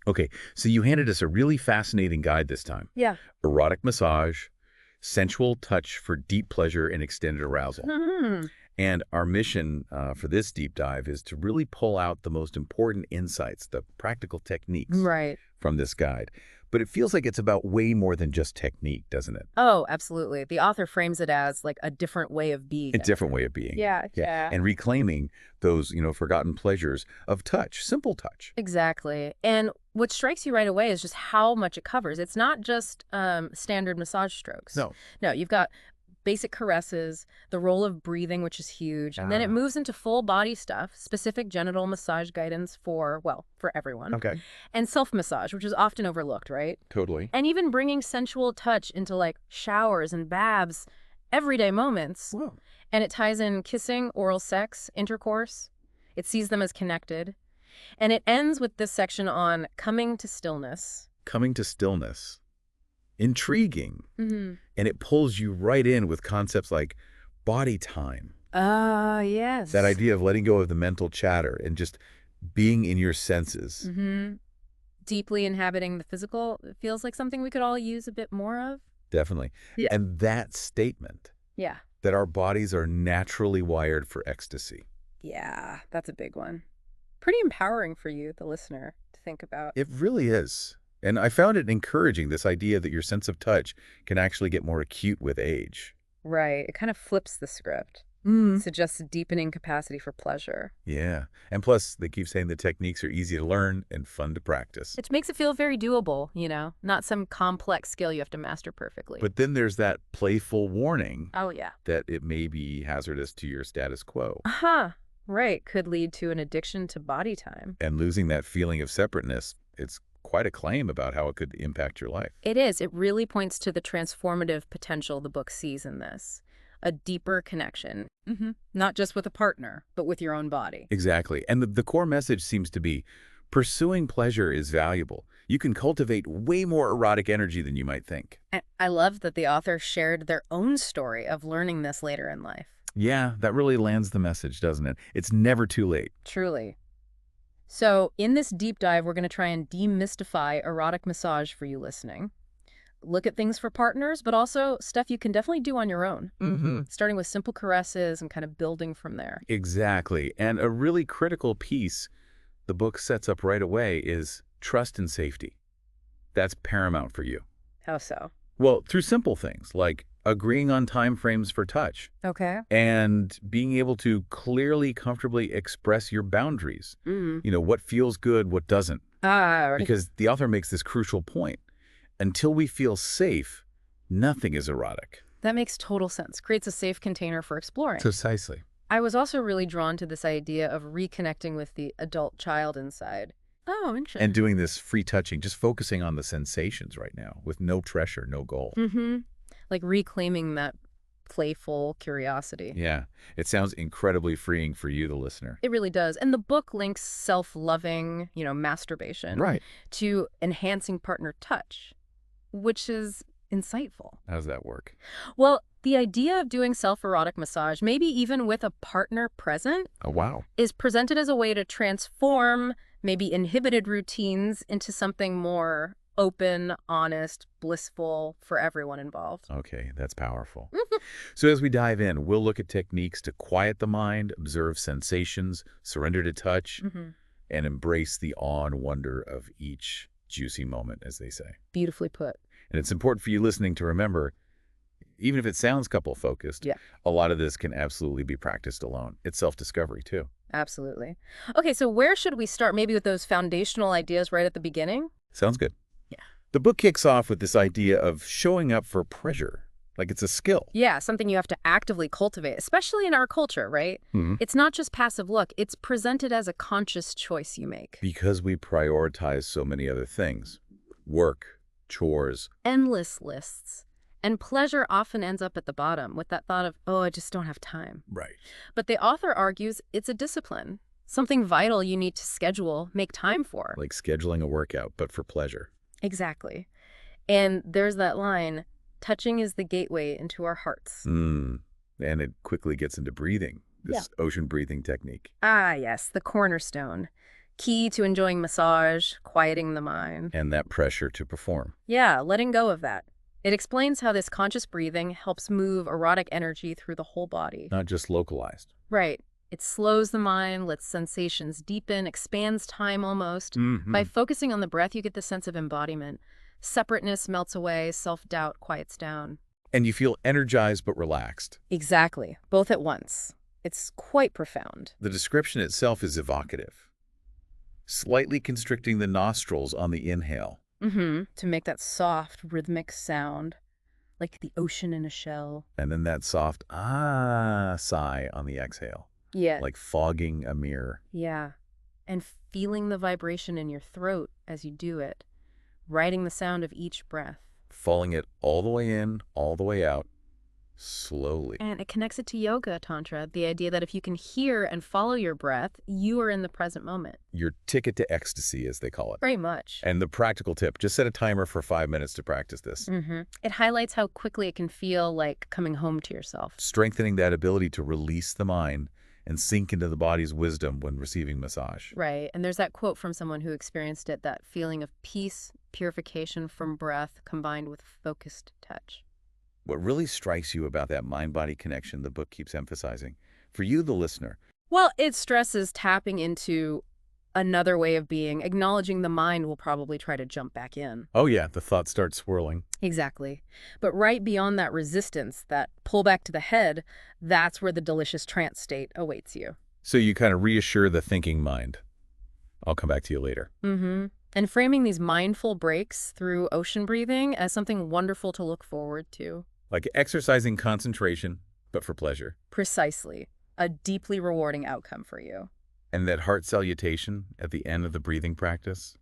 Okay, so you handed us a really fascinating guide this time. Yeah. Erotic massage, sensual touch for deep pleasure and extended arousal. Hmm. And our mission for this deep dive is to really pull out the most important insights, the practical techniques Right. from this guide. But it feels like it's about way more than just technique, doesn't it? Oh, absolutely. The author frames it as like a different way of being, A I different think. way of being. Yeah, Yeah. yeah. And reclaiming those, forgotten pleasures of touch, simple touch. Exactly. And what strikes you right away is just how much it covers. It's not just standard massage strokes. No. No, you've got basic caresses, the role of breathing, which is huge. And then it Ah, moves into full body stuff, specific genital massage guidance for, well, for everyone. okay. And self-massage, which is often overlooked, right? Totally. And even bringing sensual touch into like showers and baths, everyday moments. Whoa. And it ties in kissing, oral sex, intercourse. It sees them as connected. And it ends with this section on coming to stillness. Coming to stillness. Intriguing. Mm-hmm. And it pulls you right in with concepts like body time. Ah, yes. That idea of letting go of the mental chatter and just being in your senses. Mm-hmm. Deeply inhabiting the physical, it feels like something we could all use a bit more of. Definitely. Yeah. And that statement Yeah. that our bodies are naturally wired for ecstasy. Yeah, that's a big one. Pretty empowering for you, the listener, to think about. It really is. And I found it encouraging, this idea that your sense of touch can actually get more acute with age. Right. It kind of flips the script. Mm. Suggests a deepening capacity for pleasure. Yeah. And plus, they keep saying the techniques are easy to learn and fun to practice. It makes it feel very doable, not some complex skill you have to master perfectly. But then there's that playful warning Oh, yeah. that it may be hazardous to your status quo. Uh-huh. Right. Could lead to an addiction to body time. And losing that feeling of separateness, it's quite a claim about how it could impact your life. It is. It really points to the transformative potential the book sees in this. A deeper connection. Mm-hmm. Not just with a partner, but with your own body. Exactly. And the core message seems to be pursuing pleasure is valuable. You can cultivate way more erotic energy than you might think. And I love that the author shared their own story of learning this later in life. Yeah, that really lands the message, doesn't it? It's never too late. Truly. So in this deep dive, we're going to try and demystify erotic massage for you listening. Look at things for partners, but also stuff you can definitely do on your own. Mm-hmm. Starting with simple caresses and kind of building from there. Exactly. And a really critical piece the book sets up right away is trust and safety. That's paramount for you. How so? Well, through simple things like agreeing on time frames for touch Okay. and being able to clearly, comfortably express your boundaries. Mm. What feels good, what doesn't. Right. Because the author makes this crucial point. Until we feel safe, nothing is erotic. That makes total sense. Creates a safe container for exploring. Precisely. I was also really drawn to this idea of reconnecting with the adult child inside. Oh, interesting. And doing this free touching, just focusing on the sensations right now with no pressure, no goal. Mm-hmm. Like reclaiming that playful curiosity. Yeah, it sounds incredibly freeing for you, the listener. It really does. And the book links self-loving, masturbation Right. to enhancing partner touch, which is insightful. How does that work? Well, the idea of doing self-erotic massage, maybe even with a partner present, Oh, wow. is presented as a way to transform maybe inhibited routines into something more open, honest, blissful for everyone involved. Okay, that's powerful. So as we dive in, we'll look at techniques to quiet the mind, observe sensations, surrender to touch, Mm-hmm. and embrace the awe and wonder of each juicy moment, as they say. Beautifully put. And it's important for you listening to remember, even if it sounds couple-focused, Yeah. a lot of this can absolutely be practiced alone. It's self-discovery, too. Absolutely. Okay, so where should we start? Maybe with those foundational ideas right at the beginning? Sounds good. Yeah. The book kicks off with this idea of showing up for pleasure, like it's a skill. Yeah, something you have to actively cultivate, especially in our culture, right? Mm-hmm. It's not just passive look. It's presented as a conscious choice you make. Because we prioritize so many other things. Work, chores. Endless lists. And pleasure often ends up at the bottom with that thought of, oh, I just don't have time. Right. But the author argues it's a discipline, something vital you need to schedule, make time for. Like scheduling a workout, but for pleasure. Exactly. And there's that line, touching is the gateway into our hearts. And it quickly gets into breathing, this ocean breathing technique. Ah, yes, the cornerstone. Key to enjoying massage, quieting the mind. And that pressure to perform. Yeah, letting go of that. It explains how this conscious breathing helps move erotic energy through the whole body. Not just localized. Right. It slows the mind, lets sensations deepen, expands time almost. Mm-hmm. By focusing on the breath, you get the sense of embodiment. Separateness melts away, self-doubt quiets down. And you feel energized but relaxed. Exactly. Both at once. It's quite profound. The description itself is evocative. Slightly constricting the nostrils on the inhale. To make that soft, rhythmic sound, like the ocean in a shell. And then that soft ah sigh on the exhale. Yeah. Like fogging a mirror. Yeah. And feeling the vibration in your throat as you do it. Writing the sound of each breath. Falling it all the way in, all the way out, slowly. And it connects it to yoga, Tantra, the idea that if you can hear and follow your breath, you are in the present moment. Your ticket to ecstasy, as they call it. Very much. And the practical tip, just set a timer for 5 minutes to practice this. It highlights how quickly it can feel like coming home to yourself. Strengthening that ability to release the mind and sink into the body's wisdom when receiving massage. Right. And there's that quote from someone who experienced it, that feeling of peace, purification from breath combined with focused touch. What really strikes you about that mind-body connection the book keeps emphasizing, for you, the listener? Well, it stresses tapping into another way of being, acknowledging the mind will probably try to jump back in. Oh yeah, the thoughts start swirling. Exactly. But right beyond that resistance, that pull back to the head, that's where the delicious trance state awaits you. So you kind of reassure the thinking mind. I'll come back to you later. And framing these mindful breaks through ocean breathing as something wonderful to look forward to. Like exercising concentration, but for pleasure. Precisely. A deeply rewarding outcome for you. And that heart salutation at the end of the breathing practice.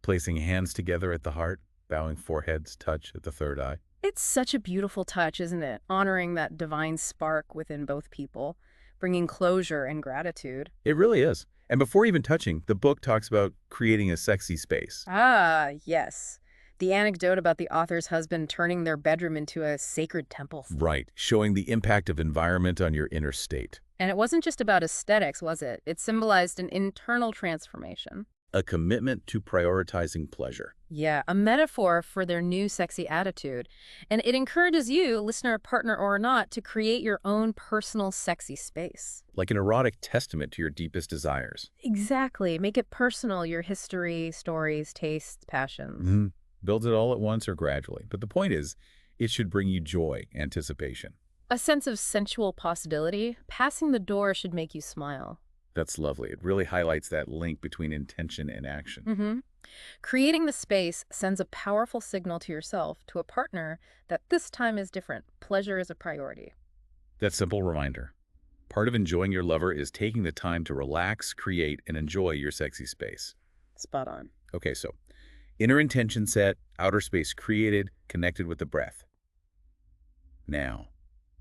Placing hands together at the heart, bowing foreheads touch at the third eye. It's such a beautiful touch, isn't it? Honoring that divine spark within both people, bringing closure and gratitude. It really is. And before even touching, the book talks about creating a sexy space. Ah, yes. The anecdote about the author's husband turning their bedroom into a sacred temple. Right, showing the impact of environment on your inner state. And it wasn't just about aesthetics, was it? It symbolized an internal transformation. A commitment to prioritizing pleasure. Yeah, a metaphor for their new sexy attitude. And it encourages you, listener, partner, or not, to create your own personal sexy space. Like an erotic testament to your deepest desires. Exactly. Make it personal, your history, stories, tastes, passions. Build it all at once or gradually. But the point is, it should bring you joy, anticipation. A sense of sensual possibility. Passing the door should make you smile. That's lovely. It really highlights that link between intention and action. Creating the space sends a powerful signal to yourself, to a partner, that this time is different. Pleasure is a priority. That simple reminder. Part of enjoying your lover is taking the time to relax, create, and enjoy your sexy space. Spot on. Okay, so inner intention set, outer space created, connected with the breath. Now,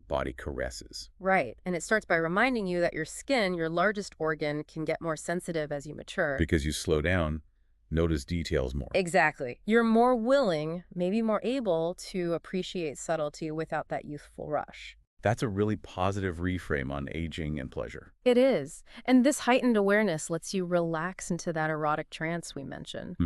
body caresses. Right. And it starts by reminding you that your skin, your largest organ, can get more sensitive as you mature. Because you slow down, notice details more. Exactly. You're more willing, maybe more able to appreciate subtlety without that youthful rush. That's a really positive reframe on aging and pleasure. It is. And this heightened awareness lets you relax into that erotic trance we mentioned.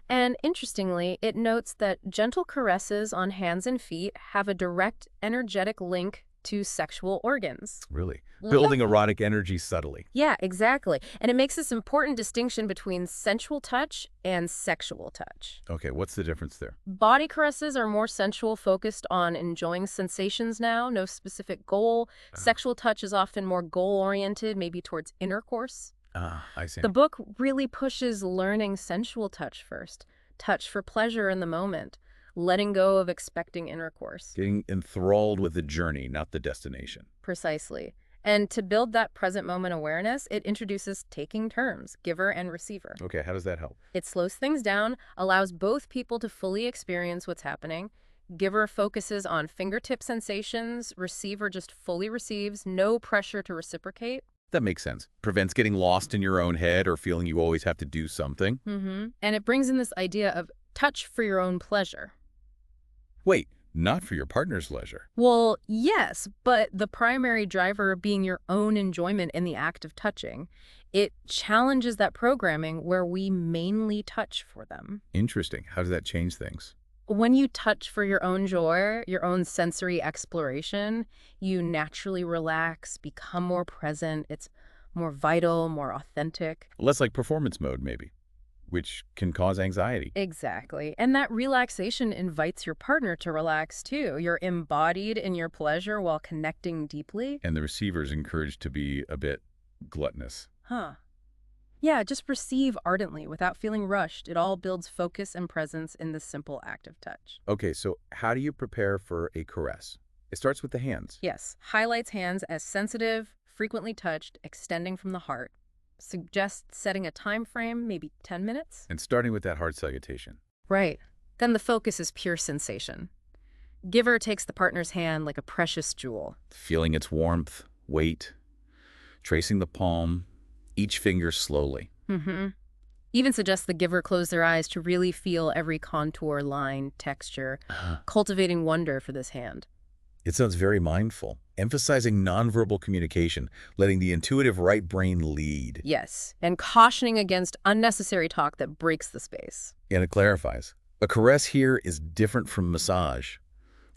And interestingly, it notes that gentle caresses on hands and feet have a direct energetic link to sexual organs. Really? Building erotic energy subtly. Yeah, exactly. And it makes this important distinction between sensual touch and sexual touch. Okay, what's the difference there? Body caresses are more sensual, focused on enjoying sensations now, no specific goal. Sexual touch is often more goal-oriented, maybe towards intercourse. Ah, I see. The book really pushes learning sensual touch first. Touch for pleasure in the moment. Letting go of expecting intercourse. Getting enthralled with the journey, not the destination. Precisely. And to build that present moment awareness, it introduces taking turns, giver and receiver. Okay, how does that help? It slows things down, allows both people to fully experience what's happening. Giver focuses on fingertip sensations. Receiver just fully receives, no pressure to reciprocate. That makes sense. Prevents getting lost in your own head or feeling you always have to do something. And it brings in this idea of touch for your own pleasure. Wait, not for your partner's leisure. Well, yes, but the primary driver being your own enjoyment in the act of touching. It challenges that programming where we mainly touch for them. Interesting. How does that change things? When you touch for your own joy, your own sensory exploration, you naturally relax, become more present. It's more vital, more authentic. Less like performance mode, maybe, which can cause anxiety. Exactly. And that relaxation invites your partner to relax too. You're embodied in your pleasure while connecting deeply. And the receiver is encouraged to be a bit gluttonous. Huh. Yeah, just receive ardently without feeling rushed. It all builds focus and presence in the simple act of touch. Okay, so how do you prepare for a caress? It starts with the hands. Yes, highlights hands as sensitive, frequently touched, extending from the heart. Suggests setting a time frame, maybe 10 minutes. And starting with that heart salutation. Right. Then the focus is pure sensation. Giver takes the partner's hand like a precious jewel. Feeling its warmth, weight, tracing the palm, each finger slowly. Even suggests the giver close their eyes to really feel every contour, line, texture, cultivating wonder for this hand. It sounds very mindful, emphasizing nonverbal communication, letting the intuitive right brain lead. Yes, and cautioning against unnecessary talk that breaks the space. And it clarifies. A caress here is different from massage.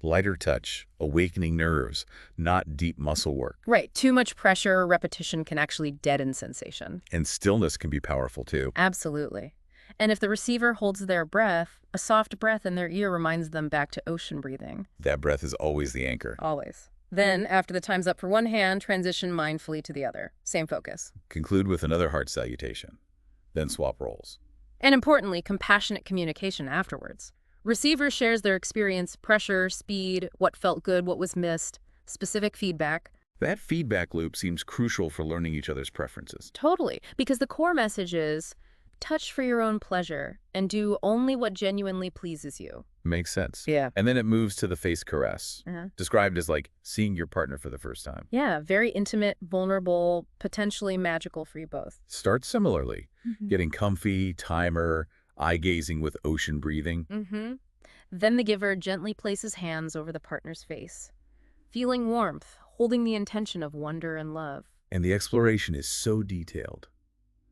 Lighter touch, awakening nerves, not deep muscle work. Right, too much pressure or repetition can actually deaden sensation. And stillness can be powerful too. Absolutely. And if the receiver holds their breath, a soft breath in their ear reminds them back to ocean breathing. That breath is always the anchor. Always. Then, after the time's up for one hand, transition mindfully to the other. Same focus. Conclude with another heart salutation. Then swap roles. And importantly, compassionate communication afterwards. Receiver shares their experience, pressure, speed, what felt good, what was missed, specific feedback. That feedback loop seems crucial for learning each other's preferences. Totally. Because the core message is, touch for your own pleasure and do only what genuinely pleases you. Makes sense. Yeah. And then it moves to the face caress, described as like seeing your partner for the first time. Yeah, very intimate, vulnerable, potentially magical for you both. Start similarly, getting comfy, timer, eye-gazing with ocean breathing. Then the giver gently places hands over the partner's face, feeling warmth, holding the intention of wonder and love. And the exploration is so detailed.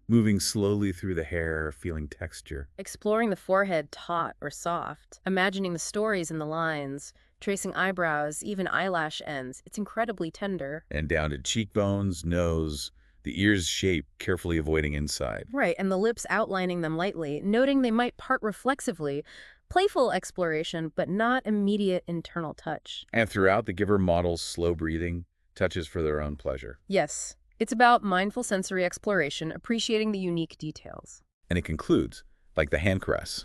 Moving slowly through the hair, feeling texture. Exploring the forehead taut or soft, imagining the stories in the lines, tracing eyebrows, even eyelash ends. It's incredibly tender. And down to cheekbones, nose, the ears' shape, carefully avoiding inside. Right, and the lips outlining them lightly, noting they might part reflexively. Playful exploration, but not immediate internal touch. And throughout, the giver models slow breathing, touches for their own pleasure. Yes, it's about mindful sensory exploration, appreciating the unique details. And it concludes, like the hand caress.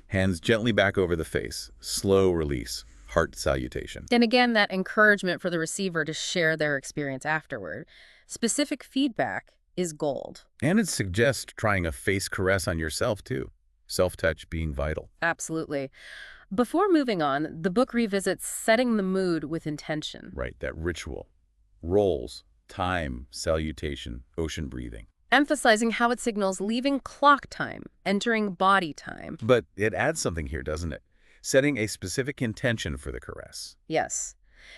Hands gently back over the face, slow release, heart salutation. And again, that encouragement for the receiver to share their experience afterward. Specific feedback is gold. And it suggests trying a face caress on yourself, too. Self-touch being vital. Absolutely. Before moving on, the book revisits setting the mood with intention. Right, that ritual. Roles, time, salutation, ocean breathing. Emphasizing how it signals leaving clock time, entering body time. But it adds something here, doesn't it? Setting a specific intention for the caress. Yes.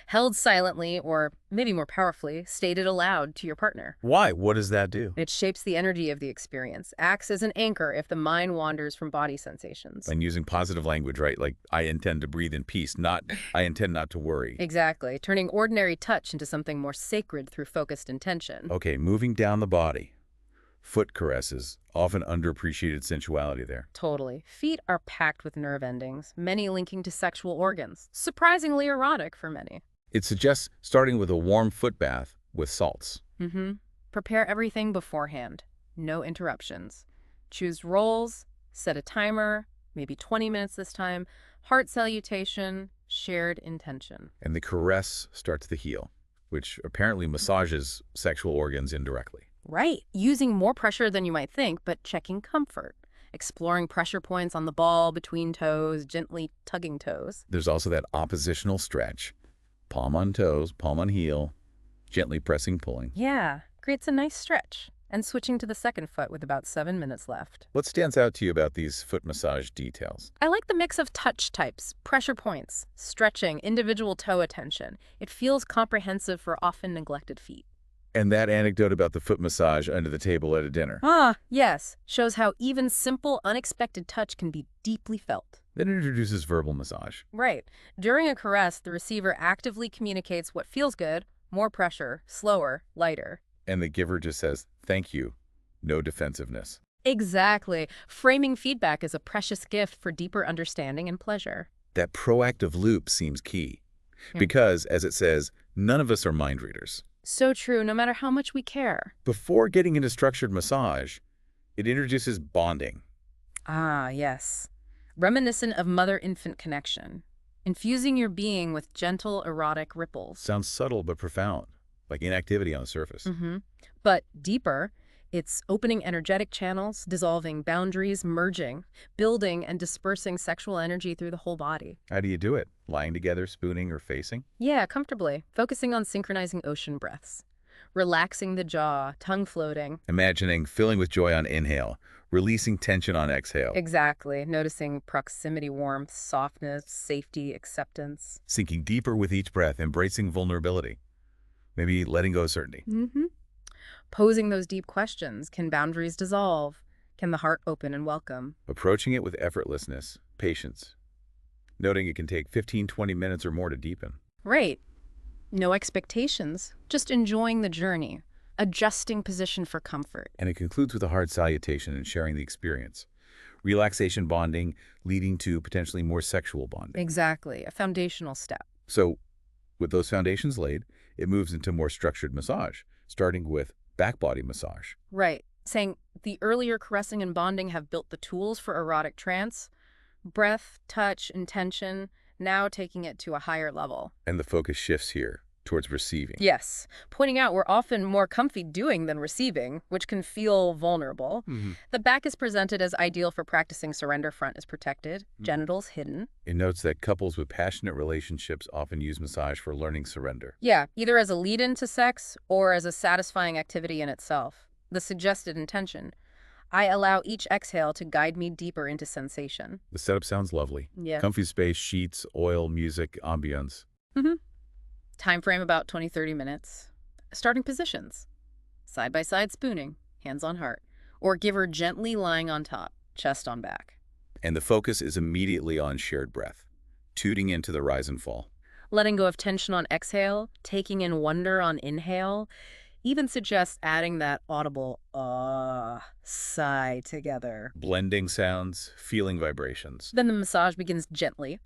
Held silently, or maybe more powerfully, stated aloud to your partner. Why? What does that do? It shapes the energy of the experience, acts as an anchor if the mind wanders from body sensations. And using positive language, right? Like, I intend to breathe in peace, not, I intend not to worry. Exactly. Turning ordinary touch into something more sacred through focused intention. Okay, moving down the body. Foot caresses, often underappreciated sensuality there. Totally. Feet are packed with nerve endings, many linking to sexual organs. Surprisingly erotic for many. It suggests starting with a warm foot bath with salts. Prepare everything beforehand. No interruptions. Choose roles, set a timer, maybe 20 minutes this time, heart salutation, shared intention. And the caress starts to heal, which apparently massages sexual organs indirectly. Right. Using more pressure than you might think, but checking comfort. Exploring pressure points on the ball, between toes, gently tugging toes. There's also that oppositional stretch. Palm on toes, palm on heel, gently pressing, pulling. Yeah, creates a nice stretch. And switching to the second foot with about 7 minutes left. What stands out to you about these foot massage details? I like the mix of touch types, pressure points, stretching, individual toe attention. It feels comprehensive for often neglected feet. And that anecdote about the foot massage under the table at a dinner. Ah, yes. Shows how even simple, unexpected touch can be deeply felt. That introduces verbal massage. Right. During a caress, the receiver actively communicates what feels good, more pressure, slower, lighter. And the giver just says, thank you, no defensiveness. Exactly. Framing feedback is a precious gift for deeper understanding and pleasure. That proactive loop seems key. Because, as it says, none of us are mind readers. So true, no matter how much we care. Before getting into structured massage, it introduces bonding. Ah, yes. Reminiscent of mother-infant connection. Infusing your being with gentle, erotic ripples. Sounds subtle but profound, like inactivity on the surface. But deeper, it's opening energetic channels, dissolving boundaries, merging, building and dispersing sexual energy through the whole body. How do you do it? Lying together, spooning, or facing? Yeah, comfortably. Focusing on synchronizing ocean breaths. Relaxing the jaw, tongue floating. Imagining filling with joy on inhale, releasing tension on exhale. Exactly. Noticing proximity warmth, softness, safety, acceptance. Sinking deeper with each breath, embracing vulnerability. Maybe letting go of certainty. Posing those deep questions. Can boundaries dissolve? Can the heart open and welcome? Approaching it with effortlessness, patience. Noting it can take 15-20 minutes or more to deepen. Right. No expectations. Just enjoying the journey. Adjusting position for comfort. And it concludes with a hard salutation and sharing the experience. Relaxation bonding leading to potentially more sexual bonding. Exactly. A foundational step. So, with those foundations laid, it moves into more structured massage, starting with back body massage. Right. Saying the earlier caressing and bonding have built the tools for erotic trance. Breath, touch, intention, now taking it to a higher level. And the focus shifts here towards receiving. Yes. Pointing out we're often more comfy doing than receiving, which can feel vulnerable. The back is presented as ideal for practicing surrender. Front is protected, genitals hidden. It notes that couples with passionate relationships often use massage for learning surrender. Yeah, either as a lead-in to sex or as a satisfying activity in itself. The suggested intention. I allow each exhale to guide me deeper into sensation. The setup sounds lovely. Yeah. Comfy space, sheets, oil, music, ambience. Time frame about 20-30 minutes. Starting positions. Side-by-side spooning, hands on heart. Or giver gently lying on top, chest on back. And the focus is immediately on shared breath, tuning into the rise and fall. Letting go of tension on exhale, taking in wonder on inhale, even suggests adding that audible sigh together. Blending sounds, feeling vibrations. Then the massage begins gently.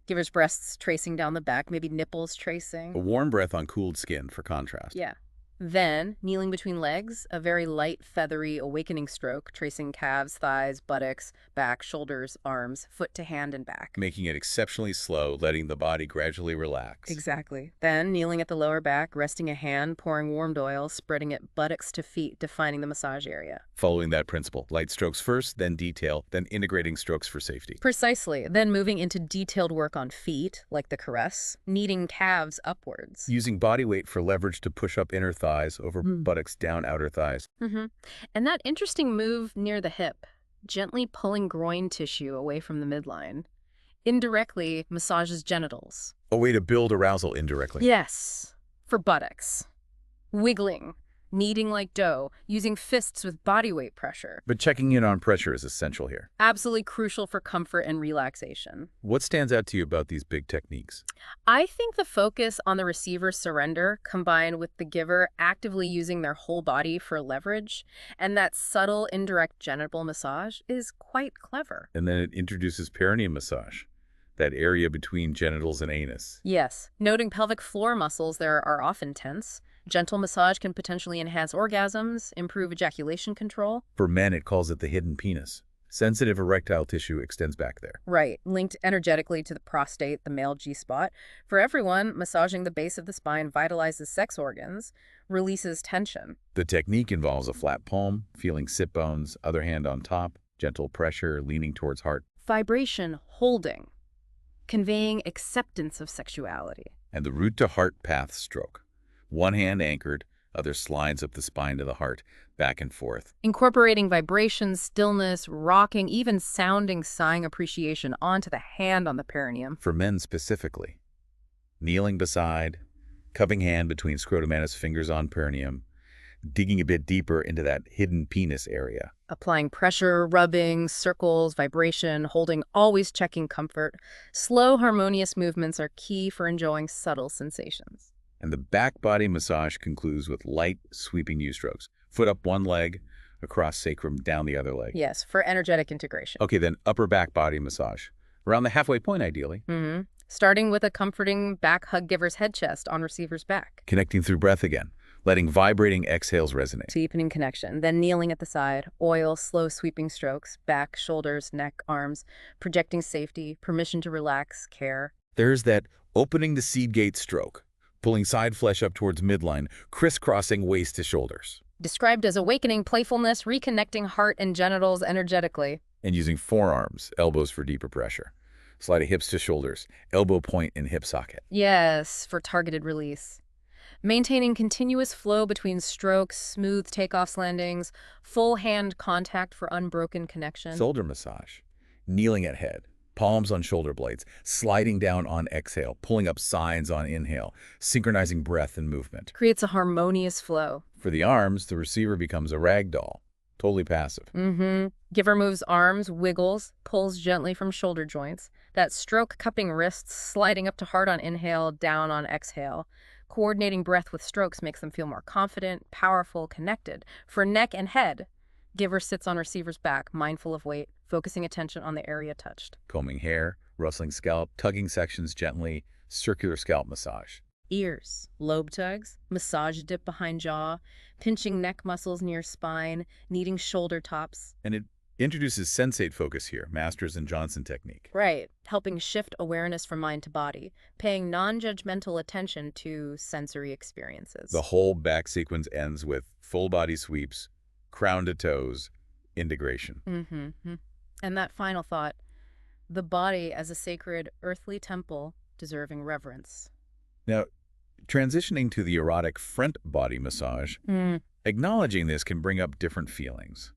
Giver's breasts tracing down the back, maybe nipples A tracing. warm breath on cooled skin for contrast. Yeah. Then, kneeling between legs, a very light, feathery, awakening stroke, tracing calves, thighs, buttocks, back, shoulders, arms, foot to hand and back. Making it exceptionally slow, letting the body gradually relax. Exactly. Then, kneeling at the lower back, resting a hand, pouring warmed oil, spreading it buttocks to feet, defining the massage area. Following that principle, light strokes first, then detail, then integrating strokes for safety. Precisely. Then moving into detailed work on feet, like the caress, kneading calves upwards. Using body weight for leverage to push up inner thighs, over buttocks, down outer thighs. And that interesting move near the hip, gently pulling groin tissue away from the midline, indirectly massages genitals. A way to build arousal indirectly. Yes, for buttocks. Wiggling, kneading like dough, using fists with body weight pressure. But checking in on pressure is essential here. Absolutely crucial for comfort and relaxation. What stands out to you about these big techniques? I think the focus on the receiver's surrender, combined with the giver actively using their whole body for leverage, and that subtle, indirect genital massage is quite clever. And then it introduces perineum massage, that area between genitals and anus. Yes, noting pelvic floor muscles there are often tense. Gentle massage can potentially enhance orgasms, improve ejaculation control. For men, it calls it the hidden penis. Sensitive erectile tissue extends back there. Right, linked energetically to the prostate, the male G-spot. For everyone, massaging the base of the spine vitalizes sex organs, releases tension. The technique involves a flat palm, feeling sit bones, other hand on top, gentle pressure, leaning towards heart. Vibration, holding, conveying acceptance of sexuality. And the root to heart path stroke. One hand anchored, other slides up the spine to the heart, back and forth. Incorporating vibrations, stillness, rocking, even sounding, sighing appreciation onto the hand on the perineum. For men specifically, kneeling beside, cupping hand between scrotum anus, fingers on perineum, digging a bit deeper into that hidden penis area. Applying pressure, rubbing, circles, vibration, holding, always checking comfort. Slow, harmonious movements are key for enjoying subtle sensations. And the back body massage concludes with light, sweeping U-strokes. Foot up one leg, across sacrum, down the other leg. Yes, for energetic integration. Okay, then upper back body massage. Around the halfway point, ideally. Starting with a comforting back hug giver's head chest on receiver's back. Connecting through breath again, letting vibrating exhales resonate. Deepening connection, then kneeling at the side. Oil, slow sweeping strokes, back, shoulders, neck, arms, projecting safety, permission to relax, care. There's that opening the seed gate stroke, pulling side flesh up towards midline, crisscrossing waist to shoulders. Described as awakening playfulness, reconnecting heart and genitals energetically. And using forearms, elbows for deeper pressure. Sliding hips to shoulders, elbow point in hip socket. Yes, for targeted release. Maintaining continuous flow between strokes, smooth takeoffs, landings, full hand contact for unbroken connection. Shoulder massage. Kneeling at head, palms on shoulder blades, sliding down on exhale, pulling up sides on inhale, synchronizing breath and movement. Creates a harmonious flow. For the arms, the receiver becomes a rag doll, totally passive. Giver moves arms, wiggles, pulls gently from shoulder joints. That stroke cupping wrists, sliding up to heart on inhale, down on exhale. Coordinating breath with strokes makes them feel more confident, powerful, connected. For neck and head, giver sits on receiver's back, mindful of weight, focusing attention on the area touched. Combing hair, rustling scalp, tugging sections gently, circular scalp massage. Ears, lobe tugs, massage dip behind jaw, pinching neck muscles near spine, kneading shoulder tops. And it introduces sensate focus here, Masters and Johnson technique. Right, helping shift awareness from mind to body, paying non-judgmental attention to sensory experiences. The whole back sequence ends with full body sweeps, crown to toes, integration. And that final thought, the body as a sacred earthly temple deserving reverence. Now, transitioning to the erotic front body massage, acknowledging this can bring up different feelings.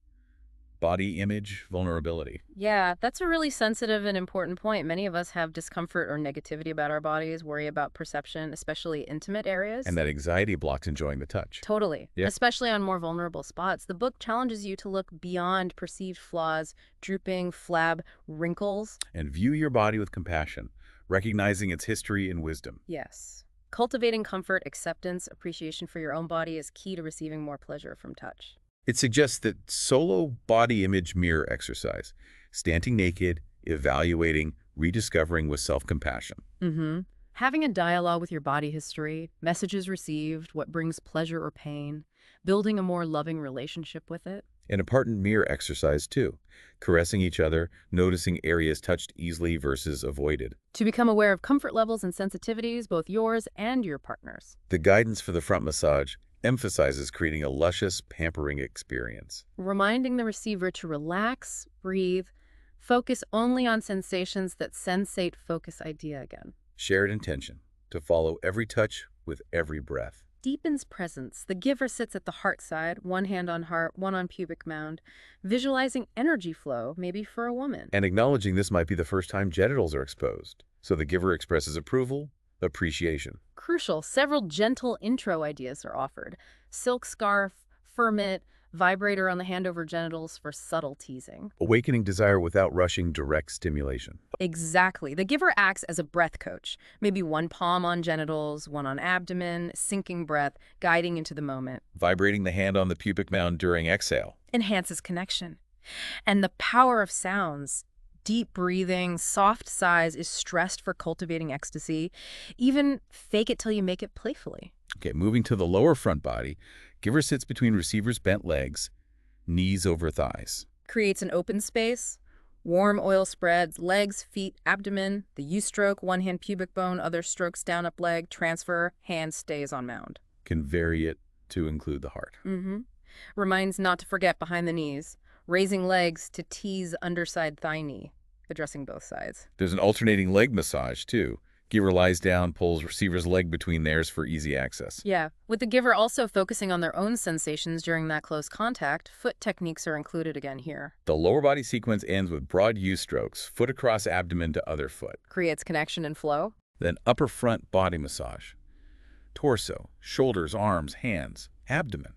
Body image, vulnerability. Yeah, that's a really sensitive and important point. Many of us have discomfort or negativity about our bodies, worry about perception, especially intimate areas. And that anxiety blocks enjoying the touch. Totally. Yeah. Especially on more vulnerable spots. The book challenges you to look beyond perceived flaws, drooping, flab, wrinkles. And view your body with compassion, recognizing its history and wisdom. Yes. Cultivating comfort, acceptance, appreciation for your own body is key to receiving more pleasure from touch. It suggests that solo body image mirror exercise, standing naked, evaluating, rediscovering with self-compassion. Having a dialogue with your body history, messages received, what brings pleasure or pain, building a more loving relationship with it. And a partner mirror exercise too, caressing each other, noticing areas touched easily versus avoided. To become aware of comfort levels and sensitivities, both yours and your partner's. The guidance for the front massage emphasizes creating a luscious, pampering experience. Reminding the receiver to relax, breathe, focus only on sensations that sensate focus idea again. Shared intention, to follow every touch with every breath. Deepens presence. The giver sits at the heart side, one hand on heart, one on pubic mound, visualizing energy flow, maybe for a woman. And acknowledging this might be the first time genitals are exposed. So the giver expresses approval, appreciation. Crucial, several gentle intro ideas are offered. Silk scarf, fur mitt, vibrator on the hand over genitals for subtle teasing. Awakening desire without rushing direct stimulation. Exactly. The giver acts as a breath coach. Maybe one palm on genitals, one on abdomen, sinking breath, guiding into the moment. Vibrating the hand on the pubic mound during exhale. Enhances connection. And the power of sounds. Deep breathing, soft sighs is stressed for cultivating ecstasy. Even fake it till you make it playfully. Okay, moving to the lower front body, giver sits between receiver's bent legs, knees over thighs. Creates an open space. Warm oil spreads, legs, feet, abdomen. The U-stroke, one hand pubic bone, other strokes down up leg, transfer, hand stays on mound. Can vary it to include the heart. Reminds not to forget behind the knees. Raising legs to tease underside thigh knee, addressing both sides. There's an alternating leg massage, too. Giver lies down, pulls receiver's leg between theirs for easy access. Yeah, with the giver also focusing on their own sensations during that close contact, foot techniques are included again here. The lower body sequence ends with broad U-strokes, foot across abdomen to other foot. Creates connection and flow. Then upper front body massage. Torso, shoulders, arms, hands, abdomen.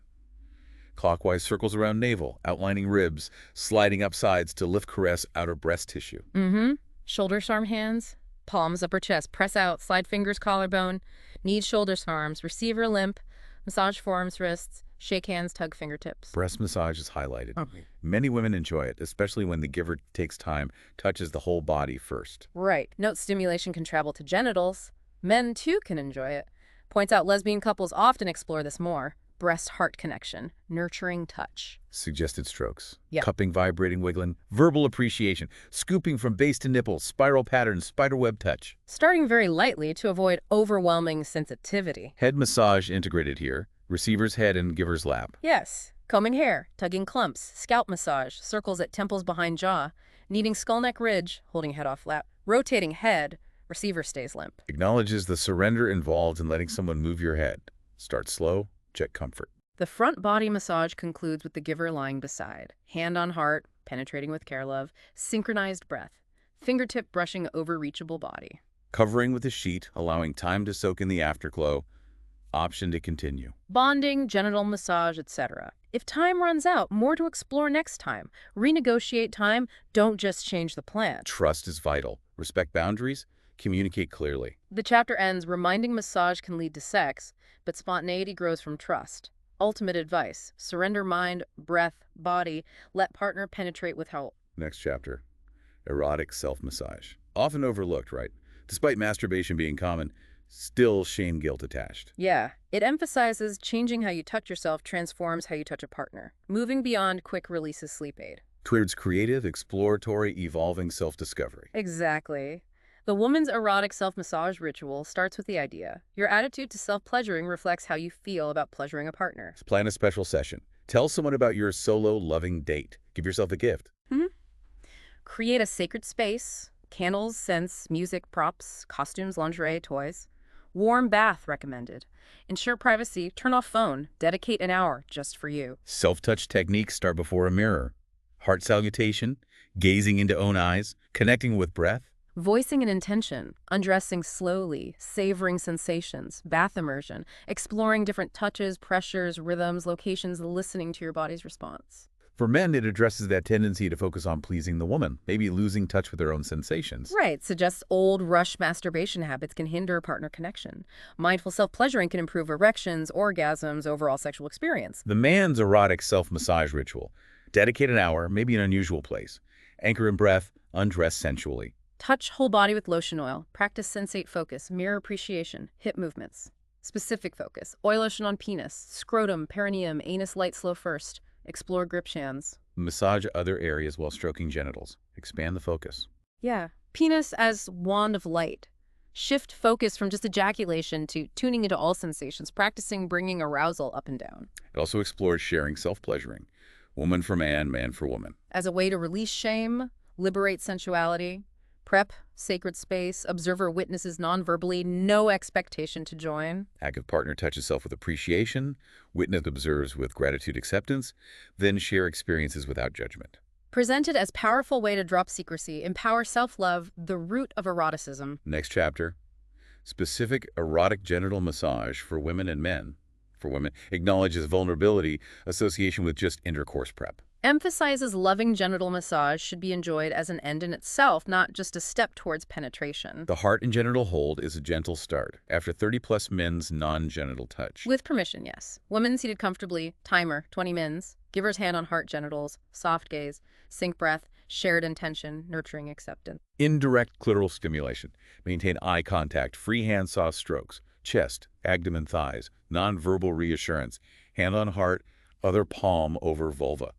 Clockwise circles around navel, outlining ribs, sliding up sides to lift caress outer breast tissue. Shoulders, arm, hands, palms, upper chest, press out, slide fingers, collarbone, knees, shoulders, arms, receiver, limp, massage forearms, wrists, shake hands, tug fingertips. Breast massage is highlighted. Okay. Many women enjoy it, especially when the giver takes time, touches the whole body first. Right. Note stimulation can travel to genitals. Men, too, can enjoy it. Points out lesbian couples often explore this more. Breast-heart connection, nurturing touch. Suggested strokes. Yeah. Cupping, vibrating, wiggling. Verbal appreciation. Scooping from base to nipple. Spiral patterns. Spiderweb touch. Starting very lightly to avoid overwhelming sensitivity. Head massage integrated here. Receiver's head and giver's lap. Yes. Combing hair, tugging clumps, scalp massage, circles at temples behind jaw, kneading skull neck ridge, holding head off lap, rotating head, receiver stays limp. Acknowledges the surrender involved in letting someone move your head. Start slow. Check comfort. The front body massage concludes with the giver lying beside, hand on heart, penetrating with care love, synchronized breath, fingertip brushing over reachable body. Covering with a sheet, allowing time to soak in the afterglow. Option to continue. Bonding, genital massage, etc. If time runs out, more to explore next time. Renegotiate time, don't just change the plan. Trust is vital. Respect boundaries. Communicate clearly. The chapter ends reminding massage can lead to sex, but spontaneity grows from trust. Ultimate advice: surrender mind, breath, body, let partner penetrate with help. Next chapter. Erotic self-massage. Often overlooked, right? Despite masturbation being common, still shame guilt attached. Yeah, it emphasizes changing how you touch yourself transforms how you touch a partner, moving beyond quick releases sleep aid. Towards creative, exploratory, evolving self-discovery. Exactly. The woman's erotic self-massage ritual starts with the idea. Your attitude to self-pleasuring reflects how you feel about pleasuring a partner. Plan a special session. Tell someone about your solo loving date. Give yourself a gift. Create a sacred space. Candles, scents, music, props, costumes, lingerie, toys. Warm bath recommended. Ensure privacy. Turn off phone. Dedicate an hour just for you. Self-touch techniques start before a mirror. Heart salutation, gazing into own eyes, connecting with breath. Voicing an intention, undressing slowly, savoring sensations, bath immersion, exploring different touches, pressures, rhythms, locations, listening to your body's response. For men, it addresses that tendency to focus on pleasing the woman, maybe losing touch with their own sensations. Right, suggests old rush masturbation habits can hinder partner connection. Mindful self-pleasuring can improve erections, orgasms, overall sexual experience. The man's erotic self-massage ritual. Dedicate an hour, maybe an unusual place. Anchor in breath, undress sensually. Touch whole body with lotion oil. Practice sensate focus, mirror appreciation, hip movements. Specific focus. Oil lotion on penis, scrotum, perineum, anus light slow first. Explore grip hands. Massage other areas while stroking genitals. Expand the focus. Yeah. Penis as wand of light. Shift focus from just ejaculation to tuning into all sensations, practicing bringing arousal up and down. It also explores sharing self-pleasuring. Woman for man, man for woman. As a way to release shame, liberate sensuality. Prep, sacred space, observer witnesses non-verbally, no expectation to join. Active partner touches self with appreciation, witness observes with gratitude acceptance, then share experiences without judgment. Presented as powerful way to drop secrecy, empower self-love, the root of eroticism. Next chapter, specific erotic genital massage for women and men. For women, acknowledges vulnerability, association with just intercourse prep. Emphasizes loving genital massage should be enjoyed as an end in itself, not just a step towards penetration. The heart and genital hold is a gentle start after 30+ men's non-genital touch. With permission, yes. Women seated comfortably, timer, 20 mins, giver's hand on heart genitals, soft gaze, sync breath, shared intention, nurturing acceptance. Indirect clitoral stimulation. Maintain eye contact, free hand soft strokes, chest, abdomen, thighs, non-verbal reassurance, hand on heart, other palm over vulva.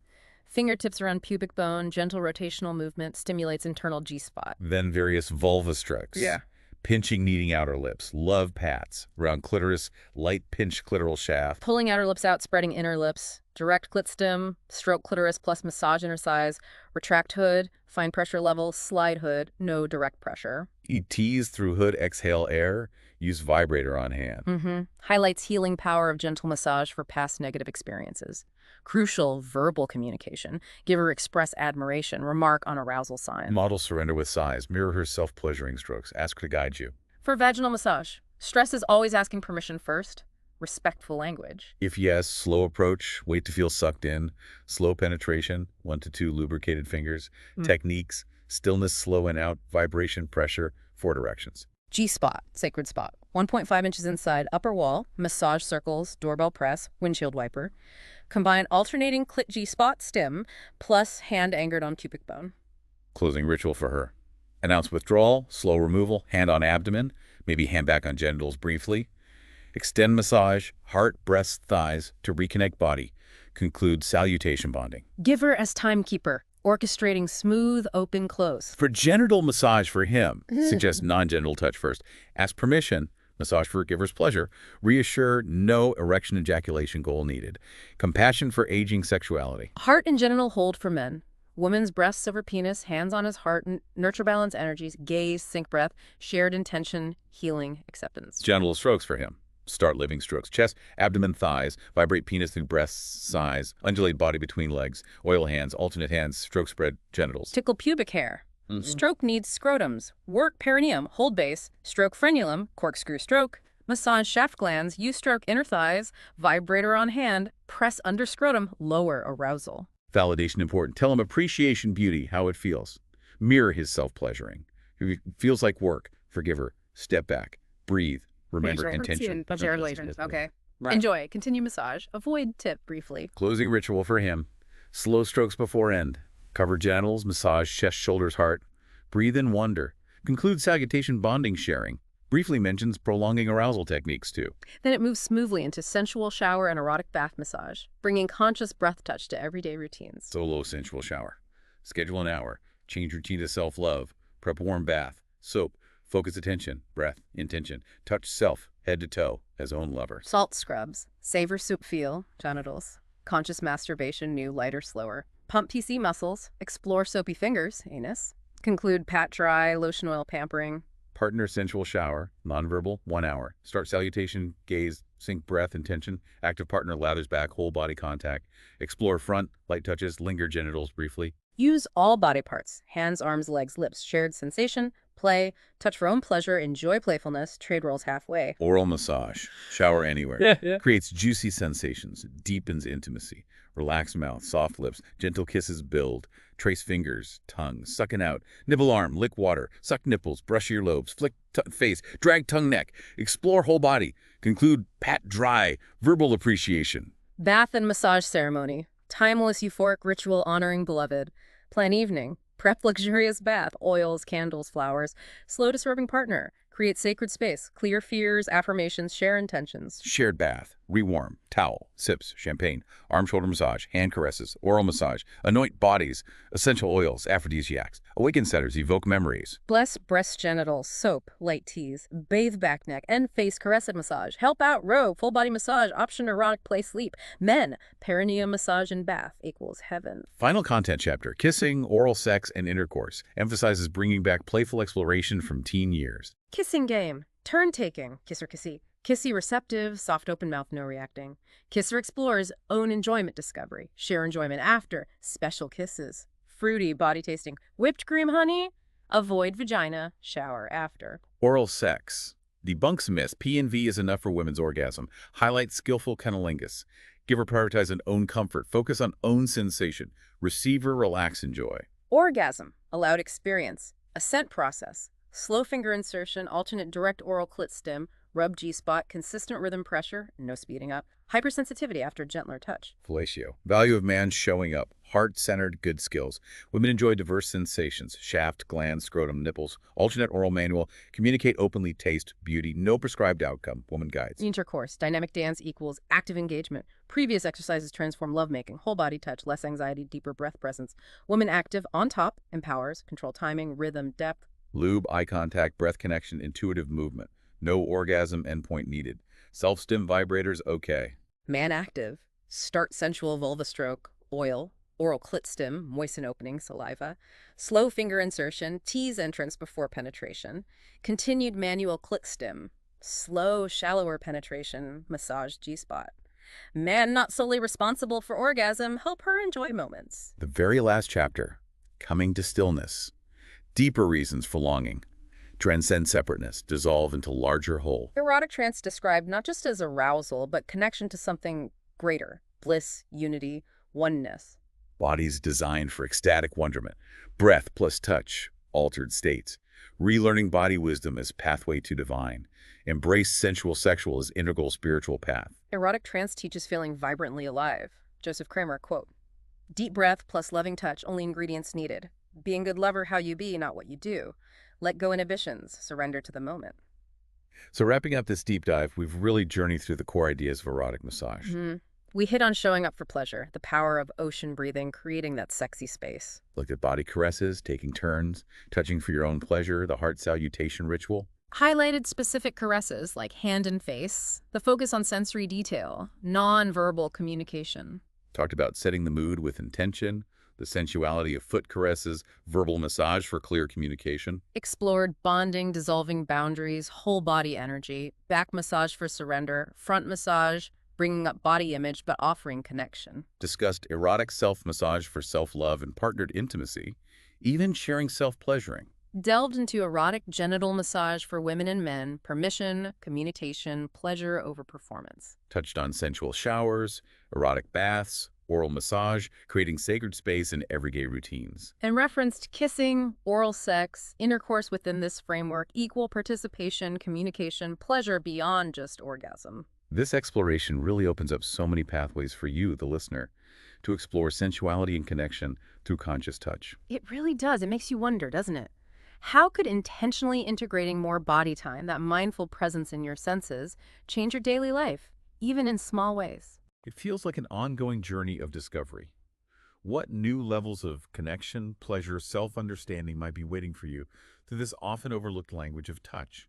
Fingertips around pubic bone, gentle rotational movement stimulates internal G-spot. Then various vulva strokes. Yeah. Pinching, kneading outer lips, love pats, around clitoris, light pinch clitoral shaft. Pulling outer lips out, spreading inner lips. Direct clit stim, stroke clitoris plus massage inner thighs. Retract hood, find pressure level, slide hood, no direct pressure. Tease through hood, exhale air. Use vibrator on hand. Highlights healing power of gentle massage for past negative experiences. Crucial verbal communication. Give her express admiration. Remark on arousal signs. Model surrender with sighs. Mirror her self-pleasuring strokes. Ask her to guide you. For vaginal massage, stress is always asking permission first. respectful language. If yes, slow approach, wait to feel sucked in, slow penetration, 1 to 2 lubricated fingers, techniques, stillness, slow in out, vibration, pressure, 4 directions. G-spot, sacred spot. 1.5 inches inside, upper wall, massage circles, doorbell press, windshield wiper. Combine alternating clit G-spot stim plus hand anchored on pubic bone. Closing ritual for her. Announce withdrawal, slow removal, hand on abdomen, maybe hand back on genitals briefly. Extend massage, heart, breasts, thighs to reconnect body. Conclude salutation bonding. Give her as timekeeper, orchestrating smooth, open close. For genital massage for him, suggest non-genital touch first. Ask permission, massage for giver's pleasure. Reassure no erection ejaculation goal needed. Compassion for aging sexuality. Heart and genital hold for men. Woman's breasts over penis, hands on his heart, nurture balance energies, gaze, sync breath, shared intention, healing, acceptance. Genital strokes for him. Start living strokes. Chest, abdomen, thighs. Vibrate penis through breasts, thighs. Undulate body between legs. Oil hands, alternate hands, stroke spread genitals. Tickle pubic hair. Stroke needs scrotums. Work perineum, hold base. Stroke frenulum, corkscrew stroke. Massage shaft glands, use stroke inner thighs. Vibrator on hand, press under scrotum, lower arousal. Validation important. Tell him appreciation, beauty, how it feels. Mirror his self-pleasuring. If it feels like work, forgive her. Step back. Breathe. Remember intention. Okay. Right. Enjoy. Continue massage. Avoid tip briefly. Closing ritual for him. Slow strokes before end. Cover genitals, massage, chest, shoulders, heart. Breathe in wonder. Conclude salutation bonding sharing. Briefly mentions prolonging arousal techniques too. Then it moves smoothly into sensual shower and erotic bath massage, bringing conscious breath touch to everyday routines. Solo sensual shower. Schedule an hour. Change routine to self-love. Prep warm bath. Soap. Focus attention, breath, intention. Touch self, head to toe, as own lover. Salt scrubs. Savor soup feel, genitals. Conscious masturbation, new, lighter, slower. Pump PC muscles. Explore soapy fingers, anus. Conclude pat dry, lotion oil pampering. Partner sensual shower, nonverbal, 1 hour. Start salutation, gaze, sync breath, intention. Active partner lathers back, whole body contact. Explore front, light touches, linger genitals briefly. Use all body parts, hands, arms, legs, lips, shared sensation, play, touch for own pleasure, enjoy playfulness, trade roles halfway. Oral massage, shower anywhere. Creates juicy sensations, deepens intimacy. Relaxed mouth, soft lips, gentle kisses build. Trace fingers, tongue, sucking out. Nibble arm, lick water, suck nipples, brush earlobes, flick face, drag tongue neck. Explore whole body. Conclude pat dry, verbal appreciation. Bath and massage ceremony. Timeless euphoric ritual honoring beloved. Plan evening. Prep luxurious bath. Oils, candles, flowers. Slow disturbing partner. Create sacred space. Clear fears, affirmations, share intentions. Shared bath, rewarm, towel, sips, champagne, arm shoulder massage, hand caresses, oral massage, anoint bodies, essential oils, aphrodisiacs, awaken setters, evoke memories. Bless breast genitals, soap, light teas, bathe back neck, and face caress and massage. Help out robe, full body massage, option erotic play sleep. Men, perineum massage and bath equals heaven. Final content chapter, kissing, oral sex, and intercourse, emphasizes bringing back playful exploration from teen years. Kissing game. Turn taking. Kisser kissy. Kissy receptive, soft open mouth, no reacting. Kisser explores own enjoyment discovery. Share enjoyment after. Special kisses. Fruity body tasting. Whipped cream honey. Avoid vagina. Shower after. Oral sex. Debunks myth. P&V is enough for women's orgasm. Highlight skillful cunnilingus. Give her prioritize on own comfort. Focus on own sensation. Receiver relax enjoy. Orgasm. Allowed experience. Ascent process. Slow finger insertion, alternate direct oral clit stim, rub G-spot, consistent rhythm pressure, no speeding up, hypersensitivity after gentler touch. Fellatio. Value of man showing up. Heart-centered good skills. Women enjoy diverse sensations. Shaft, gland, scrotum, nipples. Alternate oral manual. Communicate openly, taste, beauty. No prescribed outcome. Woman guides. Intercourse. Dynamic dance equals active engagement. Previous exercises transform lovemaking. Whole body touch, less anxiety, deeper breath presence. Woman active, on top, empowers, control timing, rhythm, depth. Lube, eye contact, breath connection, intuitive movement. No orgasm endpoint needed. Self-stim vibrators, okay. Man active. Start sensual vulva stroke, oil, oral clit stim, moisten opening, saliva. Slow finger insertion, tease entrance before penetration. Continued manual clit stim. Slow, shallower penetration, massage G-spot. Man not solely responsible for orgasm, help her enjoy moments. The very last chapter, coming to stillness. Deeper reasons for longing. Transcend separateness, dissolve into larger whole. Erotic trance described not just as arousal, but connection to something greater, bliss, unity, oneness. Bodies designed for ecstatic wonderment. Breath plus touch, altered states. Relearning body wisdom as pathway to divine. Embrace sensual sexual as integral spiritual path. Erotic trance teaches feeling vibrantly alive. Joseph Kramer, quote, "Deep breath plus loving touch, only ingredients needed. Being good lover how you be, not what you do. Let go inhibitions, surrender to the moment." So wrapping up this deep dive, we've really journeyed through the core ideas of erotic massage. We hit on showing up for pleasure, the power of ocean breathing, creating that sexy space. Looked at body caresses, taking turns, touching for your own pleasure, the heart salutation ritual. Highlighted specific caresses like hand and face, the focus on sensory detail, non-verbal communication. Talked about setting the mood with intention, the sensuality of foot caresses, verbal massage for clear communication. Explored bonding, dissolving boundaries, whole body energy, back massage for surrender, front massage, bringing up body image but offering connection. Discussed erotic self-massage for self-love and partnered intimacy, even sharing self-pleasuring. Delved into erotic genital massage for women and men, permission, communication, pleasure over performance. Touched on sensual showers, erotic baths, oral massage, creating sacred space in everyday routines. And referenced kissing, oral sex, intercourse within this framework, equal participation, communication, pleasure beyond just orgasm. This exploration really opens up so many pathways for you, the listener, to explore sensuality and connection through conscious touch. It really does. It makes you wonder, doesn't it? How could intentionally integrating more body time, that mindful presence in your senses, change your daily life, even in small ways? It feels like an ongoing journey of discovery. What new levels of connection, pleasure, self-understanding might be waiting for you through this often overlooked language of touch?